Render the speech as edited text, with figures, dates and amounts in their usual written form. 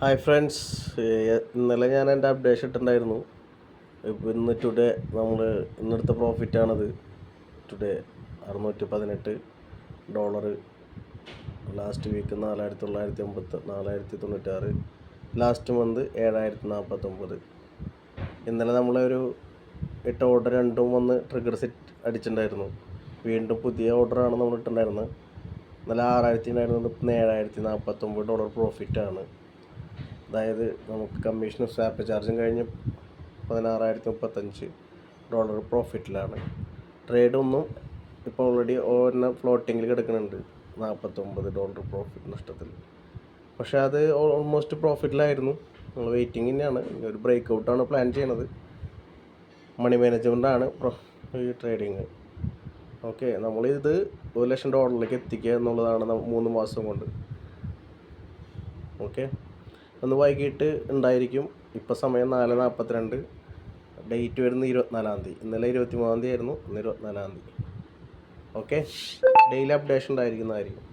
Hi friends, ഇന്നലെ ഞാൻ എൻ്റെ അപ്ഡേഷൻ ഇട്ടിട്ടുണ്ടായിരുന്നു. ഇന്ന് ടുഡേ നമ്മൾ ഇന്നെടുത്ത പ്രോഫിറ്റാണത്. Today $618, last week 4,996, last month 7,049. ഇന്നലെ നമ്മളൊരു 8 ഓർഡർ രണ്ടും വന്ന് ട്രിഗർ സെറ്റ് അടിച്ചിട്ടുണ്ടായിരുന്നു. വീണ്ടും പുതിയ ഓർഡറാണ് നമ്മൾ ഇട്ടിട്ടുണ്ടായിരുന്നത്. ഇന്നലെ 6,000 ഉണ്ടായിരുന്നത്, ഇന്ന് $7,049 പ്രോഫിറ്റാണ്. അതായത് നമുക്ക് കമ്മീഷനും സ്വാപ്പ് ചാർജും കഴിഞ്ഞ് $16,035 പ്രോഫിറ്റിലാണ്. ട്രേഡൊന്നും ഇപ്പോൾ ഓൾറെഡി ഒരെണ്ണം ഫ്ലോട്ടിങ്ങിൽ കിടക്കുന്നുണ്ട്, $49 പ്രോഫിറ്റ് നഷ്ടത്തിൽ. പക്ഷേ അത് ഓൾമോസ്റ്റ് പ്രോഫിറ്റിലായിരുന്നു. നമ്മൾ വെയിറ്റിംഗ് തന്നെയാണ്. ഒരു ബ്രേക്ക് ഔട്ടാണ് പ്ലാൻ ചെയ്യണത്. മണി മാനേജ്മെൻറ്റാണ് ഈ ട്രേഡിങ്. ഓക്കെ, നമ്മളിത് $1,00,000 എത്തിക്കുക എന്നുള്ളതാണ് 3 മാസം കൊണ്ട്. ഓക്കെ, ഒന്ന് വൈകിട്ട് ഉണ്ടായിരിക്കും. ഇപ്പോൾ സമയം 4:42. ഡേറ്റ് വരുന്നത് 24-ാം തീയതി. ഇന്നലെ 23-ാം തീയതി ആയിരുന്നു, ഇന്ന് 24-ാം തീയതി. Okay, daily updation ഉണ്ടായിരിക്കുന്നതായിരിക്കും.